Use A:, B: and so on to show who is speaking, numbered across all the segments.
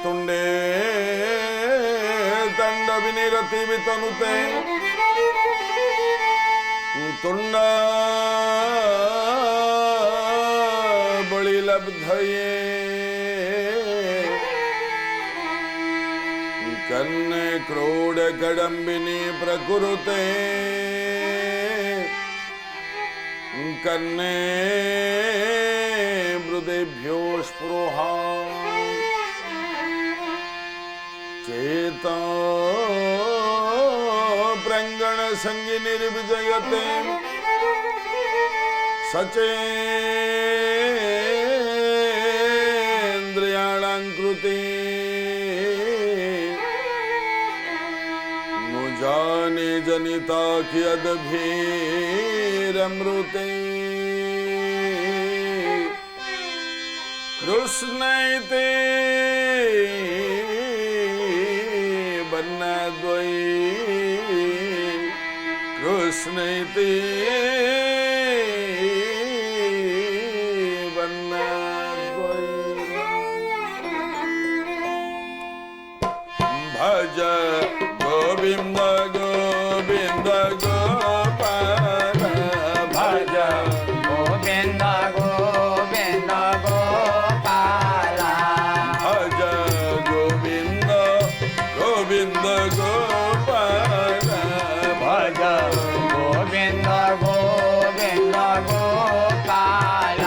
A: तुंडे दंड विनिरति वितनुते तुंड बलि लब्धये कन्ने क्रोड कडम्बिनी प्रकुरुते कन्ने मृदेभ्यो स्पृहा चेता प्रंगण संगिनिर्विजयते सचेन्द्रियाणां कृते नुजाने जनिता कियदभीरमृते कृष्णैते बन्नाद्वयी कृष्णैते बन्नाद्वयी भज गोविंद गोविंद गोपाल भज
B: गोविंद गोविंद गोपाल
A: भज गोविंद गोविंद गोपाल
B: भज गोविंद गोविंद गोपाल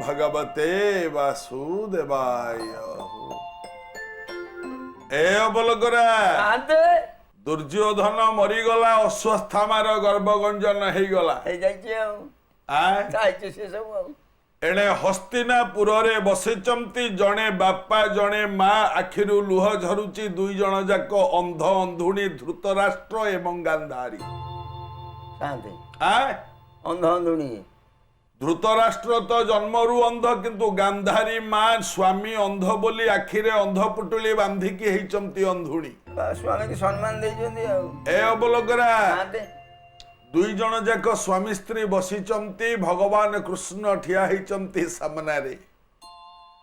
A: भगवते वासुदेवाय। ए अबलगरा दुर्योधन मरीगला अश्वस्थामार गर्भगंजन होगला एणे हस्तिनापुर रे बसिचंती जणे बापा जणे माँ आखिरु लुह झरुची दुई जण जाक अंध अंधुणी धृतराष्ट्र एवं गांधारी
B: अंध अंधुणी
A: धृतराष्ट्र तो जन्मरु अंध किंतु गांधारी माँ स्वामी अंध बोली आखिरे अंध पुटुली बांधिकी हेचंती अंधुणी
B: स्वामी की सम्मान देइजंदी
A: ए अबलगरा दुई जण जाक स्वामी स्त्री बसिचंती भगवान कृष्ण ठिया हेचंती सामना रे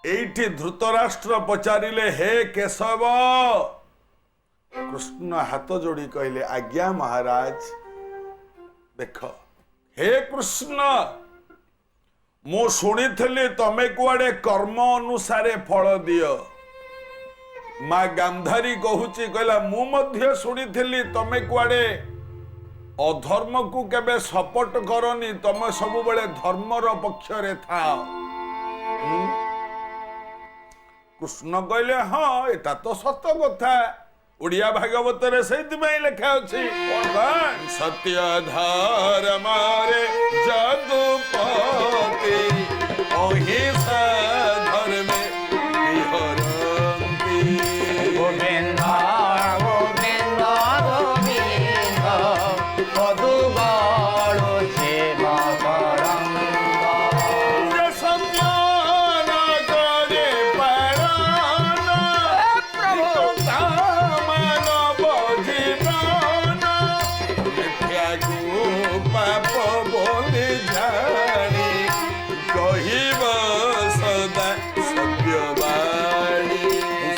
A: एठी धृतराष्ट्र पचारिले हे केशव कृष्ण हाथ जोड़ी कहले आज्ञा महाराज देख हे कृष्ण मु शुणी तमे कुआडे कर्म अनुसारे फल दियो माँ गांधारी कहूची कहला मु मध्य शुणी तमे कुआडे अधर्म को केबे सपोर्ट करनी तमे सब बेले धर्मर पक्ष रे था कृष्ण कहले हाँ एटा तो सत कथा उड़िया भागवत रे सेइतिबाई लेखा अछि सत्य धर्म रे जदुपति अहिंसा धर्मे विहरन्ति
B: गोविंद गोविंद गोविंद मधु बाळो सेवा करंद
A: सत्य न करे पारण
B: प्रभु
A: मानव जीवन मिथ्या को पाप बोली जानी कहिब सदा सत्यवाणी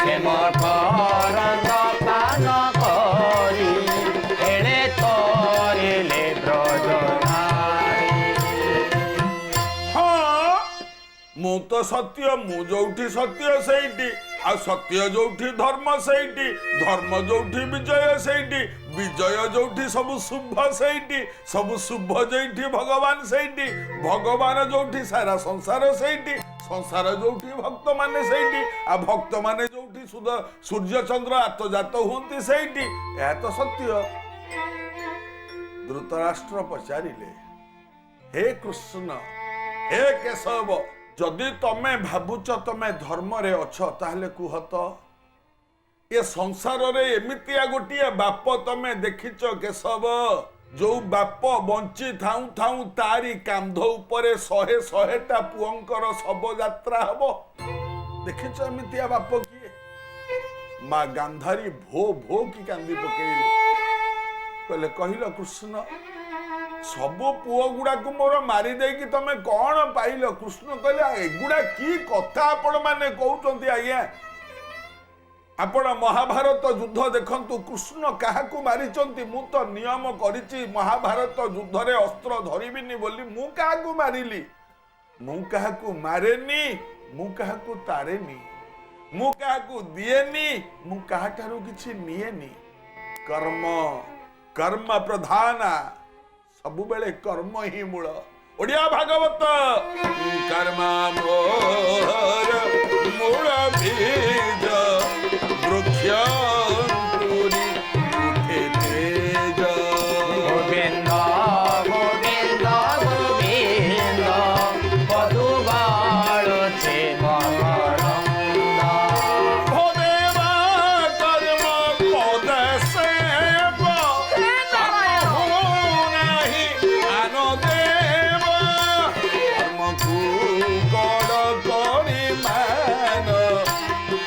B: से मकरंद पान करी एणे तोरिले ब्रजनारी
A: हाँ मु तो सत्य मु जोठी सत्य सेठी आ सत्य जोठी धर्म सेठी धर्म जोठी विजय सेठी विजय जोठी सब शुभ सेठी सब शुभ जोठी भगवान सेठी भगवान जोठी सारा संसार सेठी संसार जोठी भक्त माने सेठी आ भक्त माने जोठी सूर्य चंद्र आत्मजात हुंती सेठी यह तो सत्य धृतराष्ट्र पचारिले हे कृष्ण हे केशव जदि तमे भावुच तमे धर्म रे अछ ताहले कुह तो ए संसार रे एमितिया गोटिए बाप तमे देखिच केशव जो बाप बंची थाऊ थाऊ तारी कांध उपरे 100 पुअंकर शव यात्रा हब देखिच एमितिया बाप किए माँ गांधारी भो भो की कांदी पकेइले कहले कहिल कृष्ण सबु पुओ गुड़ा को मोर मारी देकी तमे कौन पाइल कृष्ण कहले एगुड़ा की कथा आपण माने कहउचंती आज्ञा आपण महाभारत युद्ध देखंतु कृष्ण काहाकू मारिचंती मु तो नियम करिछि महाभारत युद्ध रे अस्त्र धरिबिनी बोली मु काहाकू मारिली मु काहाकू मारेनी मु काहाकू तारेनी मु काहाकू दिएनी मु काहाठारु किछि निएनी कर्म कर्म प्रधाना सबु बेले कर्म ही मूल ओडिया भागवत कर्म मोर मूल बीज वृक्ष अंकुरी उठे तेज
B: गोविंद गोविंद गोविंद पदु बाळुचे मकरंद
A: भोदेवा कर्म पद सेव नाही आनो देव कर्मकु कर करि मान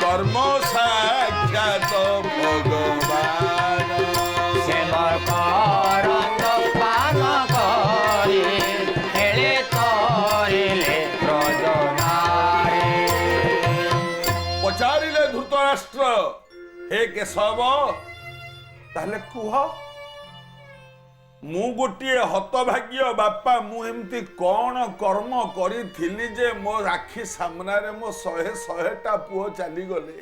A: कर्म साक्षात भगवान
B: सेवकरंद पान करि हेले तरिले ब्रजनारे
A: पचारिले धृतराष्ट्र हे केशव ताहले कुह मु गोटिए हतभाग्य बापा मु एमती कौन कर्म करी जे मो आखि सामना रे मो 100 पुओ चली गले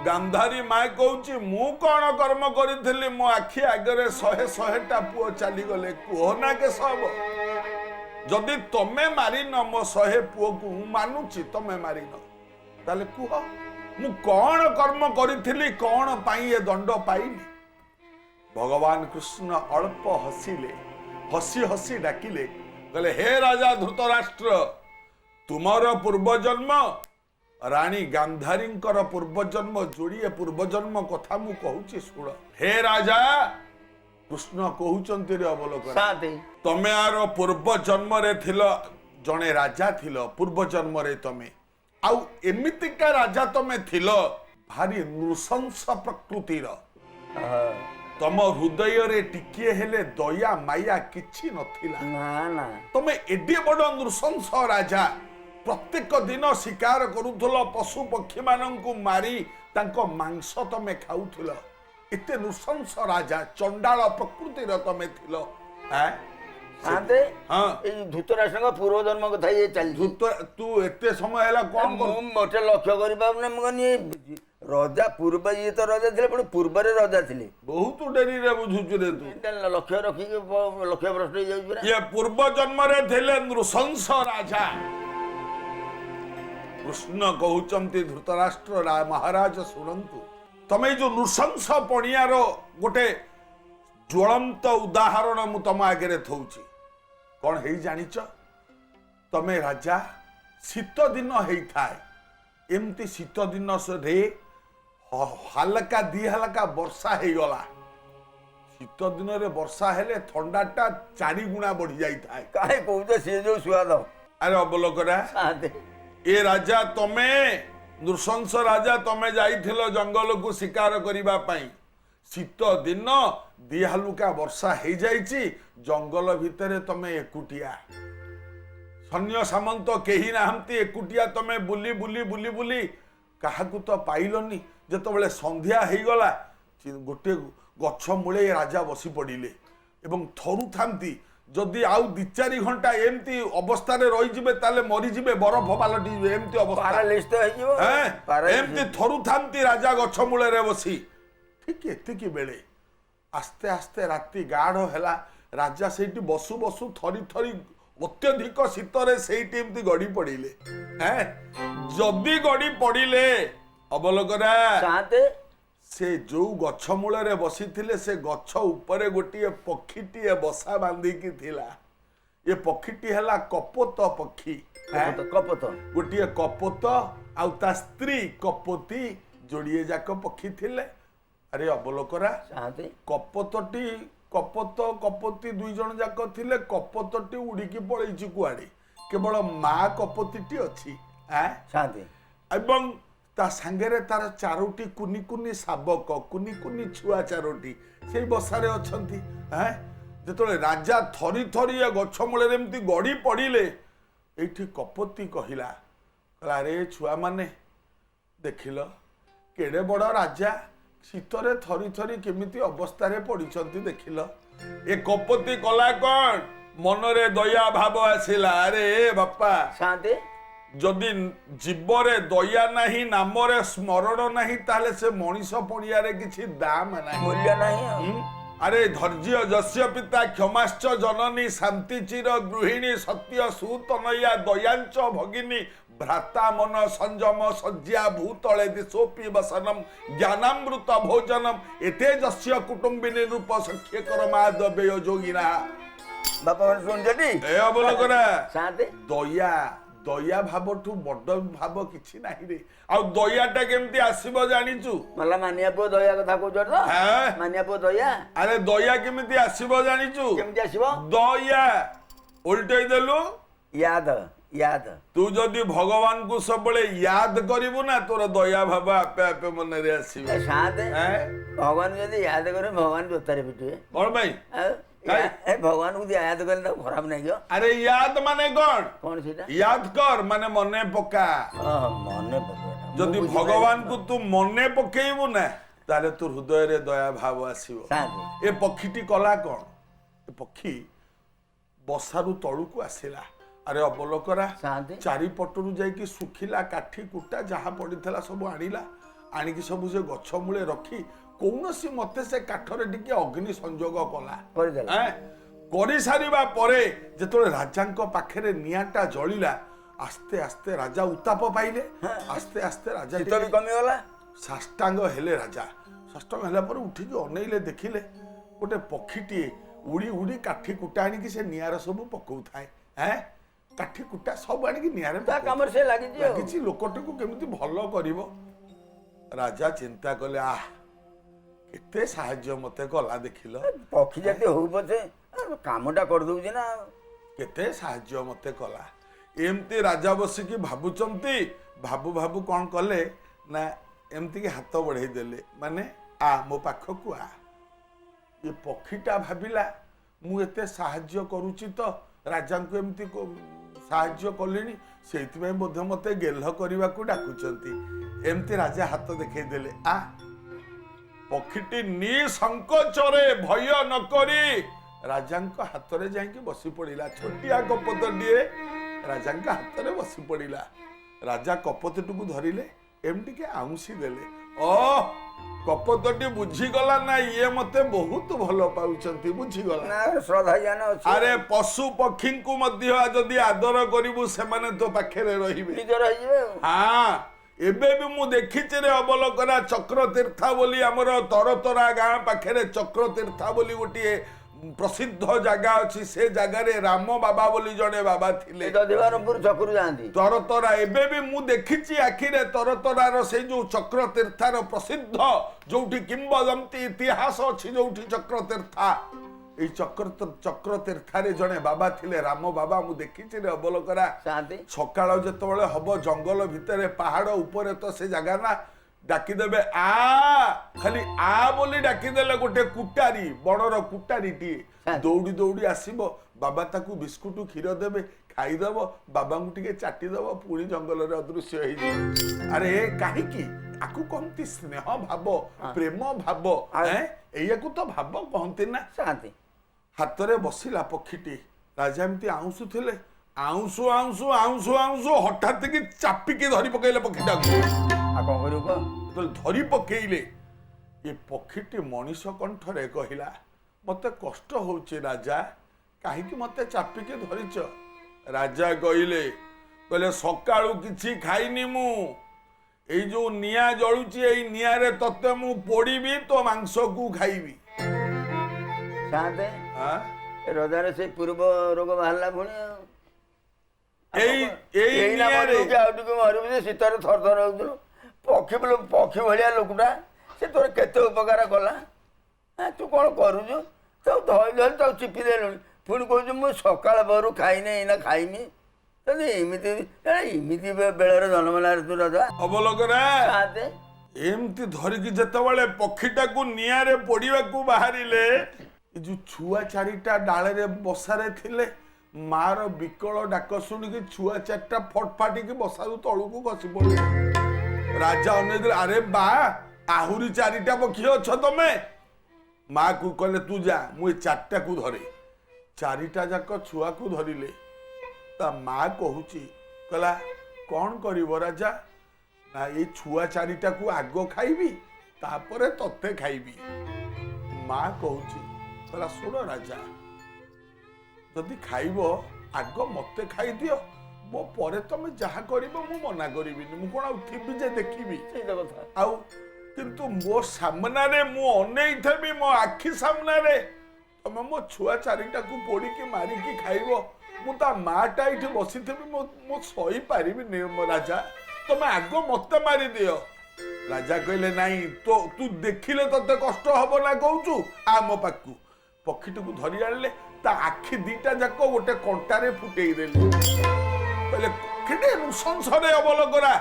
A: गांधारी माँ कहूची मु कौन कर्म करी मो आखि आगे 100 पुओ चली गले कुह ना केशव जदि तमे मारिन मो 100 पुओ को मानुची तमे मारिन ताले कुह मु कौन कर्म करी कौन पाई ए दंड पाइनी भगवान कृष्ण अल्प हसिले हसी हसी डाकिले कहले हे राजा धृतराष्ट्र तुमर पूर्वजन्म रानी गांधारींकर पूर्वजन्म जोड़िए पूर्वजन्म कथा मु कहूची शुण हे राजा कृष्ण कहउचंती रे अवलोकन
B: साथी
A: तमे आरो पूर्व जन्म रे थिलो जणे राजा थिलो पूर्व जन्म रे तमे आउ एमितिका राजा तमे थिलो भारी नृशंस प्रकृतिर तम हृदय रे टिकिए हेले दया माया किछि नथिला
B: ना ना
A: तमे एडे बड़ नृशंस राजा प्रत्येक दिन शिकार करूथलो पशु पक्षी मानंकु मारी तांको मांस तमे खाउथलो एते नृशंस राजा चंडाल प्रकृतिर तमे थिलो हैं
C: आते
A: हाँ
C: এই ধৃতরাষ্ট্রଙ୍କ ପୂର୍ବ ଜନ୍ମ କଥା ଇଏ ଚାଲିଛି
A: तू एते समय हैला कोन
C: ମୁଁ ମୋଟେ ଲକ୍ଷ୍ୟ କରିପାରୁନି ମୁଁ କହିନି ରଜା ପୂର୍ବ ଇଏ ତ ରଜା ଥିଲେ ପୁଣି ପୂର୍ବରେ ରଜା ଥିଲେ
A: बहुत डेरी रे बुझुचु रे तू
C: ଏଇଟା ଲକ୍ଷ୍ୟ ରଖିକି ଲକ୍ଷ୍ୟ ଭ୍ରଷ୍ଟ ହେଇଯାଉଛି ପୁରା
A: ये पूर्व जन्म रे थिले नृशंस राजा कृष्ण कहउचंती धृतराष्ट्र महाराज सुनंतु तमे जो नृशंस पणियार गोटे ज्वलंत उदाहरण मु तम आगे थौची कौन है जानिच तमे राजा शीत दिन होइथाए एमती शीत दिन रे हालका दी हालका वर्षा हो गला शीत दिन रे वर्षा हेले ठंडाटा 4 गुणा बढ़ी जाई थाए
C: କାହିଁ କହୁଛ ସିଏ ଯୋଉ ସୁଆଦ
A: अरे अवलोकरा
C: ସାତେ
A: ए राजा तमे नृशंस राजा तमे जाइथिलो जंगल को शिकार करिबा पई शीत दिन दिहालुका वर्षा हो जाइछि जंगल भितरे तमे एकुटिया सैन्य सामंत केही नाहंती एकुटिया तमे बुली बुली बुली बुली काहाकू तो पाइलनी जेतबेले संध्या हो गला गोटे गछ मूले राजा बसी पड़िले एवं थरु थांती जदि आउ 2-4 घंटा एमती अवस्था रे रही जिबे ताले मरी जिबे बरफ पालटी जिबे एमती अवस्था
C: ପାରାଲିସ୍ ତ ହେଇଯିବ
A: हैं एमती थरु थांती राजा गछ मूले रे बसी ठीक एतिकी बेले आस्ते आस्ते राति गाढ़ हैला राजा सेठी बसु बसु थरी थरी अत्यधिक शीतरे सेठी एमती गड़ी पड़िले हैं जदि गड़ी पड़िले अवलोकरा
C: ସାତେ
A: से जो गछ मूल बसी थे से गछ उपरे गोटे पक्षीटीए बसा बांधिकी थिला ଏ ପକ୍ଷୀଟି ହେଲା କପୋତ ପକ୍ଷୀ।
C: କପୋତ
A: ଗୋଟିଏ କପୋତ ଆଉ ତା ସ୍ତ୍ରୀ କପୋତୀ ଯୋଡ଼ିଏ ଯାକ ପକ୍ଷୀ ଥିଲେ। ଆରେ ଅବଲୋକରା,
C: ସାହାନ୍ତି
A: କପୋତଟି କପୋତ କପୋତୀ ଦୁଇ ଜଣ ଯାକ ଥିଲେ। କପୋତଟି ଉଡ଼ିକି ପଳେଇଛି କୁଆଡ଼େ, କେବଳ ମା କପୋତୀଟି ଅଛି।
C: ସାହାନ୍ତି
A: ଏବଂ ତା ସାଙ୍ଗରେ ତାର ଚାରୋଟି କୁନି କୁନି ଶାବକ, କୁନି କୁନି ଛୁଆ ଚାରୋଟି ସେଇ ବସାରେ ଅଛନ୍ତି। ଯେତେବେଳେ ରାଜା ଥରି ଥରି ଏ ଗଛ ମୂଳରେ ଏମିତି ଗଡ଼ି ପଡ଼ିଲେ, ଏଇଠି କପୋତୀ କହିଲା ଆରେ ଛୁଆମାନେ ଦେଖିଲ କେଡ଼େ ବଡ଼ ରାଜା ଶୀତରେ ଥରି ଥରି କେମିତି ଅବସ୍ଥାରେ ପଡ଼ିଛନ୍ତି ଦେଖିଲ। ଏ କପୋତୀ କଲା କ'ଣ, ମନରେ ଦୟା ଭାବ ଆସିଲା। ଆରେ ବାପା,
C: ସାହାନ୍ତି
A: ଯଦି ଜୀବରେ ଦୟା ନାହିଁ, ନାମରେ ସ୍ମରଣ ନାହିଁ, ତାହେଲେ ସେ ମଣିଷ ପଡ଼ିଆରେ କିଛି ଦାମ ନାହିଁ,
C: ମୂଲ୍ୟ ନାହିଁ।
A: ଆରେ ଧୈର୍ଯ୍ୟ ଯସ୍ୟ ପିତା କ୍ଷମାଶ୍ଚ ଜନନୀ ଶାନ୍ତି ଚିର ଗୃହିଣୀ ସତ୍ୟ ସୁତନୟା ଦୟାଞ୍ଚ ଭଗିନୀ ଭ୍ରାତା ମନ ସଂଯମ ଶଯ୍ୟା ଭୂତଳେ ଦିଶୋପି ବସନମ ଜ୍ଞାନାମୃତ ଭୋଜନମ ଏତେ ଯସ୍ୟ କୁଟୁମ୍ବିନୀ ରୂପ ସଖ୍ୟ କର ମାଧବେୟ ଯୋଗିନା।
C: ବାପା ମାନେ ଶୁଣିଛନ୍ତି
A: ଏ ଅବଲୋକନା,
C: ସାହାନ୍ତି
A: ଦୟା ଦୟା ଭାବଠୁ ବଡ଼ ଭାବ କିଛି ନାହିଁ ରେ। ଆଉ ଦୟାଟା କେମିତି ଆସିବ ଜାଣିଛୁ?
C: ମଲା ମାନିଆ ପୁଅ ଦୟା କଥା କହୁଛ ତ? ମାନିଆ ପୁଅ ଦୟା।
A: ଆରେ ଦୟା କେମିତି ଆସିବ ଜାଣିଛୁ?
C: କେମିତି ଆସିବ?
A: ଦୟା ଓଲଟେଇ ଦେଲୁ।
C: ୟାଦ ୟାଦ
A: ତୁ ଯଦି ଭଗବାନଙ୍କୁ ସବୁବେଳେ ୟାଦ କରିବୁ ନା, ତୋର ଦୟା ଭାବ ଆପେ ଆପେ ମନରେ ଆସିବ।
C: ସାହାନ୍ତି ଭଗବାନ ଯଦି ୟାଦ କରିବେ ଭଗବାନ ଜୋତାରେ ପିଟିବେ।
A: କଣ ପାଇଁ?
C: ଭଗବାନଙ୍କୁ ୟାଦ କଲେ ତାକୁ ଖରାପ ନାଗିବ।
A: ଆରେ ୟାଦ ମାନେ କଣ?
C: କଣ ସେଇଟା?
A: ୟାଦ କର ମାନେ ମନେ ପକା।
C: ମନେ ପକେଇବା।
A: ଯଦି ଭଗବାନଙ୍କୁ ତୁ ମନେ ପକେଇବୁ ନା, ତାହେଲେ ତୋ ହୃଦୟରେ ଦୟା ଭାବ ଆସିବ। ଏ ପକ୍ଷୀଟି କଲା କଣ? ଏ ପକ୍ଷୀ ବସାରୁ ତଳୁକୁ ଆସିଲା। ଆରେ ଅବଲୋକରା, ଚାରିପଟରୁ ଯାଇକି ଶୁଖିଲା କାଠି କୁଟା ଯାହା ପଡ଼ିଥିଲା ସବୁ ଆଣିଲା। ଆଣିକି ସବୁ ସେ ଗଛ ମୂଳେ ରଖି କୌଣସି ମତେ ସେ କାଠରେ ଟିକେ ଅଗ୍ନି ସଂଯୋଗ କଲା। କରିସାରିବା ପରେ ଯେତେବେଳେ ରାଜାଙ୍କ ପାଖରେ ନିଆଁଟା ଜଳିଲା, ଆସ୍ତେ ଆସ୍ତେ ରାଜା ଉତ୍ତାପ ପାଇଲେ। ଆସ୍ତେ ଆସ୍ତେ ରାଜା
C: କମିଗଲା।
A: ସାଷ୍ଟାଙ୍ଗ ହେଲେ। ରାଜା ସାଷ୍ଟାଙ୍ଗ ହେଲା ପରେ ଉଠିକି ଅନେଇଲେ, ଦେଖିଲେ ଗୋଟେ ପକ୍ଷୀଟିଏ ଉଡ଼ି ଉଡ଼ି କାଠି କୁଟା ଆଣିକି ସେ ନିଆଁରେ ସବୁ ପକଉଥାଏ। କାଠି କୁଟା ସବୁ ଆଣିକି ନିଆଁରେ
C: କାମରେ ସେ ଲାଗିଛି।
A: ଲୋକଟିକୁ କେମିତି ଭଲ କରିବ। ରାଜା ଚିନ୍ତା କଲେ, କେତେ ସାହାଯ୍ୟ ମତେ କଲା ଦେଖିଲ।
C: ପକ୍ଷୀ ଜାତି ହଉ ପଛେ କାମଟା କରିଦଉଛି ନା।
A: କେତେ ସାହାଯ୍ୟ ମତେ କଲା। ଏମିତି ରାଜା ବସିକି ଭାବୁଛନ୍ତି। ଭାବୁ ଭାବୁ କଣ କଲେ ନା, ଏମିତିକି ହାତ ବଢେଇ ଦେଲେ, ମାନେ ମୋ ପାଖକୁ ଆ। ଏ ପକ୍ଷୀଟା ଭାବିଲା ମୁଁ ଏତେ ସାହାଯ୍ୟ କରୁଛି ତ ରାଜାଙ୍କୁ ଏମିତି ସାହାଯ୍ୟ କଲିଣି, ସେଇଥିପାଇଁ ବୋଧେ ମତେ ଗେଲ୍ହ କରିବାକୁ ଡାକୁଛନ୍ତି। ଏମିତି ରାଜା ହାତ ଦେଖେଇ ଦେଲେ। ପକ୍ଷୀଟି ନିସଙ୍କୋଚରେ ଭୟ ନ କରି ରାଜାଙ୍କ ହାତରେ ଯାଇକି ବସି ପଡ଼ିଲା। ଛୋଟିଆ କପୋତଟିଏ ରାଜାଙ୍କ ହାତରେ ବସି ପଡ଼ିଲା। ରାଜା କପୋତଟିକୁ ଧରିଲେ, ଏମିତିକେ ଆଉଁସି ଦେଲେ। କପୋତଟି ବୁଝିଗଲା ନା, ଇଏ ମତେ ବହୁତ ଭଲ ପାଉଛନ୍ତି, ବୁଝିଗଲା। ଆରେ ପଶୁ ପକ୍ଷୀଙ୍କୁ ମଧ୍ୟ ଯଦି ଆଦର କରିବୁ, ସେମାନେ ତୋ ପାଖରେ ରହିବେ। ଏବେ ବି ମୁଁ ଦେଖିଛି ରେ ଅବଲୋକନା, ଚକ୍ରତୀର୍ଥା ବୋଲି ଆମର ତରତରା ଗାଁ ପାଖରେ ଚକ୍ରତୀର୍ଥା ବୋଲି ଗୋଟିଏ ପ୍ରସିଦ୍ଧ ଜାଗା ଅଛି। ସେ ଜାଗାରେ ରାମ ବାବା ବୋଲି ଜଣେ ବାବା ଥିଲେ। ତରତରା ଏବେ ବି ମୁଁ ଦେଖିଛି ଆଖିରେ। ତରତରାର ସେଇ ଯୋଉ ଚକ୍ରତୀର୍ଥାର ପ୍ରସିଦ୍ଧ ଯୋଉଠି କିମ୍ବଦନ୍ତୀ ଇତିହାସ ଅଛି, ଯୋଉଠି ଚକ୍ରତୀର୍ଥା, এই ଚକ୍ରତୀର୍ଥାରେ ଜଣେ ବାବା ଥିଲେ, ରାମ ବାବା। ମୁଁ ଦେଖିଛି ରେ ଅବଲୋକନା। ସକାଳ ଯେତେବେଳେ ହବ ଜଙ୍ଗଲ ଭିତରେ ପାହାଡ ଉପରେ ତ ସେ ଜାଗା ନା, ଡାକିଦେବେ ଖାଲି ବୋଲି ଡାକିଦେଲେ ଗୋଟେ କୁଟାରୀ, ବଣର କୁଟାରୀଟିଏ ଦୌଡ଼ି ଦୌଡ଼ି ଆସିବ। ବାବା ତାକୁ ବିସ୍କୁଟ କ୍ଷୀର ଦେବେ, ଖାଇଦବ, ବାବାଙ୍କୁ ଟିକେ ଚାଟିଦବ, ପୁଣି ଜଙ୍ଗଲରେ ଅଦୃଶ୍ୟ ହେଇଯିବ। ଆରେ କାହିଁକି? ଆକୁ କହନ୍ତି ସ୍ନେହ ଭାବ, ପ୍ରେମ ଭାବ। ଏଇଆକୁ ତ ଭାବ କହନ୍ତି ନା। ହାତରେ ବସିଲା ପକ୍ଷୀଟି। ରାଜା ଏମିତି ଆଉଁସୁ ଥିଲେ, ଆଉଁସୁ ଆଉଁସୁ ଆଉଁସୁ ଆଉଁସୁ ହଠାତ୍ କି ଚାପିକି ଧରି ପକେଇଲେ ପକ୍ଷୀଟାକୁ। ଧରି ପକେଇଲେ, ଏ ପକ୍ଷୀଟି ମଣିଷ କଣ୍ଠରେ କହିଲା, ମତେ କଷ୍ଟ ହଉଛି ରାଜା, କାହିଁକି ମତେ ଚାପିକି ଧରିଛ? ରାଜା କହିଲେ ସକାଳୁ କିଛି ଖାଇନି ମୁଁ। ଏଇ ଯୋଉ ନିଆଁ ଜଳୁଛି, ଏଇ ନିଆଁରେ ତତେ ମୁଁ ପୋଡ଼ିବି, ତୋ ମାଂସକୁ ଖାଇବି।
C: ରଜାରେ ସେଇ ପୂର୍ବ ରୋଗ ବାହାରିଲା ପୁଣି ଆଉ
A: ଏଇ
C: ଏଇନା
A: ନିଆଁରେ
C: ମରିବୁ କି ଆଉ ଟିକେ ମରିବୁ ଯେ ଶୀତରେ ଥରଥର ହଉଥିଲୁ ପକ୍ଷୀ ଭଳିଆ ଲୋକଟା ସେ ତୋର କେତେ ଉପକାର କଲା ତୁ କ'ଣ କରୁଛୁ ତାକୁ ଧରି ଧରି ତାକୁ ଚିପି ଦେଲୁଣି ପୁଣି କହୁଛୁ ମୁଁ ସକାଳ ଭୋରୁ ଖାଇନି ଏଇନା ଖାଇମି ଯଦି ଏମିତି ବେଳରେ ଜନ୍ମ ହେଲାରେ ତୁ ରଜା
A: ଅବଲୋକରା
C: କାହାତେ
A: ଏମିତି ଧରିକି ଯେତେବେଳେ ପକ୍ଷୀଟାକୁ ନିଆଁରେ ପୋଡ଼ିବାକୁ ବାହାରିଲେ ଏ ଯୋଉ ଛୁଆ ଚାରିଟା ଡାଳରେ ବସାରେ ଥିଲେ ମାର ବିକଳ ଡାକ ଶୁଣିକି ଛୁଆ ଚାରିଟା ଫଟଫାଟିକି ବସାରୁ ତଳକୁ ଖସି ପଡ଼ିଲେ ରାଜା ଅନେଇଥିଲେ ଆରେ ବା ଆହୁରି ଚାରିଟା ପକ୍ଷୀ ଅଛ ତମେ ମା କୁ କହିଲେ ତୁ ଯା ମୁଁ ଏ ଚାରିଟାକୁ ଧରେ ଚାରିଟା ଯାକ ଛୁଆକୁ ଧରିଲେ ତା ମା କହୁଛି କହିଲା କ'ଣ କରିବ ରାଜା ନା ଏଇ ଛୁଆ ଚାରିଟାକୁ ଆଗ ଖାଇବି ତାପରେ ତତେ ଖାଇବି ମା କହୁଛି କହିଲା ଶୁଣ ରାଜା ଯଦି ଖାଇବ ଆଗ ମତେ ଖାଇଦିଅ ମୋ ପରେ ତମେ ଯାହା କରିବ ମୁଁ ମନା କରିବିନି ମୁଁ କ'ଣ ଆଉ ଥିବି ଯେ ଦେଖିବି
C: ସେଇଟା କଥା
A: ଆଉ କିନ୍ତୁ ମୋ ସାମ୍ନାରେ ମୁଁ ଅନେଇଥିବି ମୋ ଆଖି ସାମ୍ନାରେ ତମେ ମୋ ଛୁଆ ଚାରିଟାକୁ ପୋଡ଼ିକି ମାରିକି ଖାଇବ ମୁଁ ତା ମାଟା ଏଇଠି ବସିଥିବି ମୁଁ ସହି ପାରିବିନି ରାଜା ତମେ ଆଗ ମତେ ମାରିଦିଅ ରାଜା କହିଲେ ନାଇଁ ତୁ ଦେଖିଲେ ତତେ କଷ୍ଟ ହବ ନା କହୁଛୁ ଆ ମୋ ପାଖକୁ ପକ୍ଷୀଟିକୁ ଧରି ଆଣିଲେ ତା ଆଖି ଦିଟା ଯାକ ଗୋଟେ କଣ୍ଟାରେ ଫୁଟେଇ ଦେଲେ କହିଲେ କେତେ ନୃଶଂସରେ ଅବଲୋକରା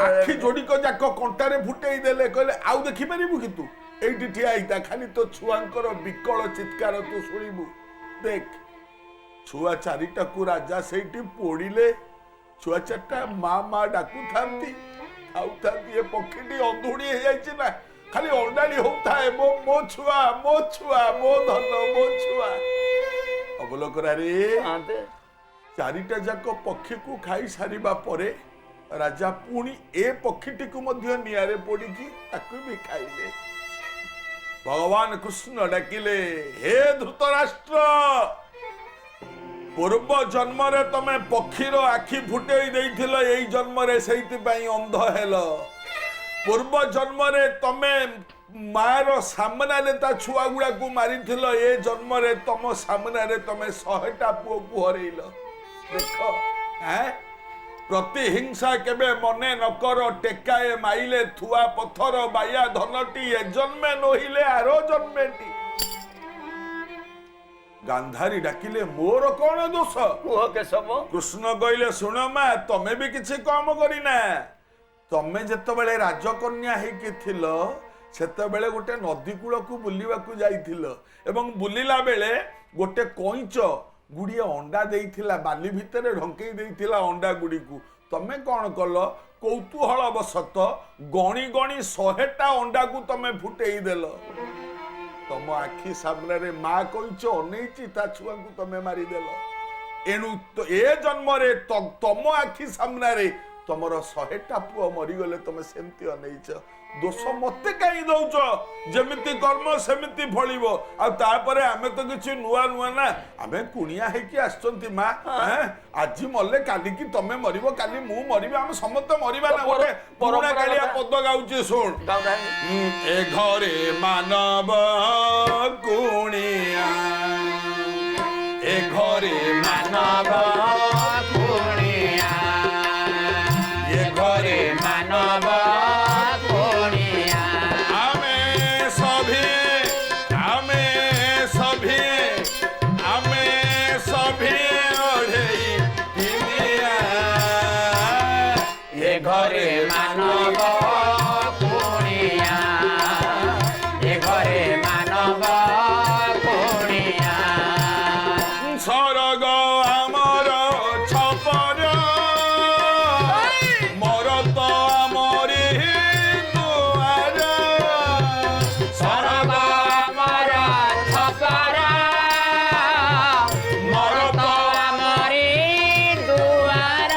A: ଆଖି ଯୋଡ଼ିକ ଯାକ କଣ୍ଟାରେ ଫୁଟେଇ ଦେଲେ କହିଲେ ଆଉ ଦେଖିପାରିବୁ କି ତୁ ଏଇଠି ଠିଆ ହେଇଥା ଖାଲି ତୋ ଛୁଆଙ୍କର ବିକଳ ଚିତ୍କାର ତୁ ଶୁଣିବୁ ଦେଖ ଛୁଆ ଚାରିଟାକୁ ରାଜା ସେଇଠି ପୋଡ଼ିଲେ ଛୁଆ ଚାରିଟା ମା ଡାକୁଥାନ୍ତି ଖାଉଥାନ୍ତି ଏ ପକ୍ଷୀଟି ଅନ୍ଧୁଣି ହେଇଯାଇଛି ନା ଖାଲି ଅଣ୍ଡାଳି ହଉଥାଏ ମୋ ଛୁଆ ମୋ ଧନ ମୋ ଛୁଆ ଅବଲୋକରାରେ ଚାରିଟା ଯାକ ପକ୍ଷୀକୁ ଖାଇ ସାରିବା ପରେ ରାଜା ପୁଣି ଏ ପକ୍ଷୀଟିକୁ ମଧ୍ୟ ନିଆଁରେ ପୋଡ଼ିକି ତାକୁ ବି ଖାଇଲେ ଭଗବାନ କୃଷ୍ଣ ଡାକିଲେ ହେ ଧୃତରାଷ୍ଟ୍ର ପୂର୍ବ ଜନ୍ମରେ ତମେ ପକ୍ଷୀର ଆଖି ଫୁଟେଇ ଦେଇଥିଲ ଏଇ ଜନ୍ମରେ ସେଇଥିପାଇଁ ଅନ୍ଧ ହେଲ ପୂର୍ବ ଜନ୍ମରେ ତମେ ମାର ସାମ୍ନାରେ ତା ଛୁଆ ଗୁଡାକୁ ମାରିଥିଲ ଏ ଜନ୍ମରେ ତମ ସାମ୍ନାରେ ତମେ 100ଟା ପୁଅକୁ ହରେଇଲ ଦେଖ ପ୍ରତିହିଂସା କେବେ ମନେ ନ କର ଟେକାଏ ମାଇଲେ ଥୁଆ ପଥର ବାୟା ଧନଟି ଏ ଜନ୍ମେ ନୋହିଲେ ଆର ଜନ୍ମେଟି ଗାନ୍ଧାରୀ ଡାକିଲେ ମୋର କ'ଣ ଦୋଷ
C: କୁହ କେଶବ
A: କୃଷ୍ଣ କହିଲେ ଶୁଣ ମା ତମେ ବି କିଛି କମ କରିନା ତମେ ଯେତେବେଳେ ରାଜକନ୍ୟା ହେଇକି ଥିଲ ସେତେବେଳେ ଗୋଟେ ନଦୀ କୂଳକୁ ବୁଲିବାକୁ ଯାଇଥିଲ ଏବଂ ବୁଲିଲା ବେଳେ ଗୋଟେ କଇଁଚ ଗୁଡ଼ିଏ ଅଣ୍ଡା ଦେଇଥିଲା ବାଲି ଭିତରେ ଢଙ୍କେଇ ଦେଇଥିଲା ଅଣ୍ଡା ଗୁଡ଼ିକୁ ତମେ କ'ଣ କଲ କୌତୁହଳ ବଶତଃ ଗଣି ଗଣି 100ଟା ଅଣ୍ଡାକୁ ତମେ ଫୁଟେଇ ଦେଲ ତମ ଆଖି ସାମ୍ନାରେ ମା କଇଁଚ ଅନେଇଛି ତା ଛୁଆଙ୍କୁ ତମେ ମାରିଦେଲ ଏଣୁ ଏ ଜନ୍ମରେ ତମ ଆଖି ସାମ୍ନାରେ ତମର 100ଟା ପୁଅ ମରିଗଲେ ତମେ ସେମିତି ଅନେଇଛ ଦୋଷ ମତେ କାହିଁ ଦଉଛ ଯେମିତି କର୍ମ ସେମିତି ଫଳିବ ଆଉ ତାପରେ ଆମେ ତ କିଛି ନୂଆ ନା ଆମେ କୁଣିଆ ହେଇକି ଆସିଛନ୍ତି ମା ଆଜି ମଲେ କାଲିକି ତମେ ମରିବ କାଲି ମୁଁ ମରିବି ଆମେ ସମସ୍ତେ ମରିବା ନା ଗୋଟେ ପୁରୁଣା କାଳିଆ ପଦ ଗାଉଛି ଶୁଣ ଏ ଘରେ ମାନବ କୁଣିଆ ଏ ଘରେ ମାନବ
B: କୁଣିଆ ଏ ଘରେ ମାନବ ঘরে মানব কুণিয়া এ ঘরে মানব কুণিয়া
A: স্বর্গ আমার ছপর মরত আমরি দুয়ার
B: স্বর্গ আমার ছপর মরত আমরি দুয়ার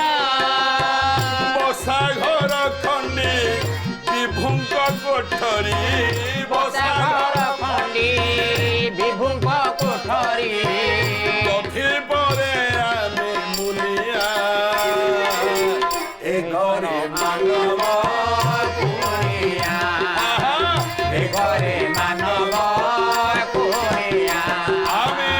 A: ঘর খন্ডি বিভুঙ্ক কোঠরি
B: বসা ঘর খন্ডি বিভুঙ্ক কোঠরি
A: পথি পরে আমি মুলিয়া
B: এ ঘরে মানব কুণিয়া এ ঘরে মানব কুণিয়া
A: আমি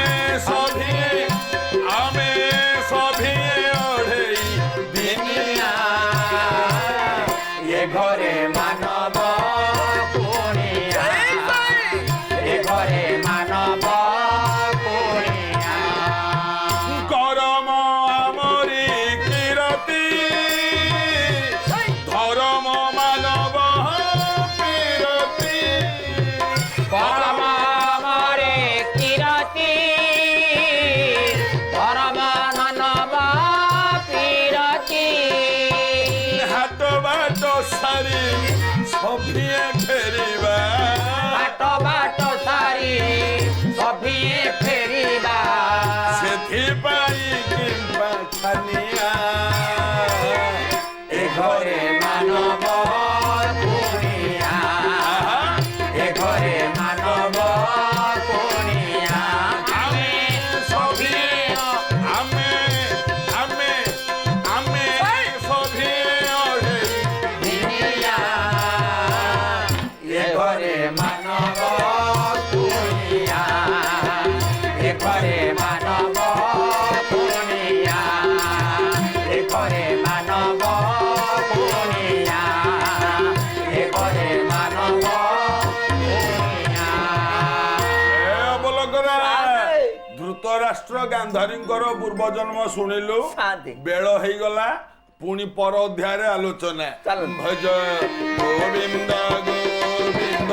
B: ঘরে মানব কুড়িয়া এ ঘরে মানব কুড়িয়া
A: করম আমরি কিরতি ধর্ম মানব কিরতি
B: পরম মরে কিরতি পরম মানব কিরতি
A: হাত বাট সারি সভিয়ে ফেরিবা
B: বাট বাট সারি সভিয়ে ফেরিবা
A: ସେଥିପାଇଁ କିମ୍ବା ଛାନିଆ
B: এ ঘরে মানব কুড়িয়া এ ঘরে মানব কুড়িয়া
A: ଆମେ ସଭିଏ ଆମେ ଆମେ ଆମେ ସଭିଏ ଅଢ଼େଇ
B: দিনিয়া এ ঘরে মানব কুড়িয়া এ ঘরে মানব কুড়িয়া এ ঘরে মানব কুড়িয়া এ ঘরে মানব কুড়িয়া
A: ଏ ଅବଲୋକରା ଧୃତରାଷ୍ଟ୍ର ଗାନ୍ଧାରୀଙ୍କର ପୂର୍ବଜନ୍ମ ଶୁଣିଲୁ
C: ଶାନ୍ତି।
A: ବେଳ ହେଇଗଲା ପୁଣି ପର ଅଧ୍ୟାୟରେ ଆଲୋଚନା
C: ଚାଲ।
A: ଭଜ ଗୋବିନ୍ଦ ଗୋବିନ୍ଦ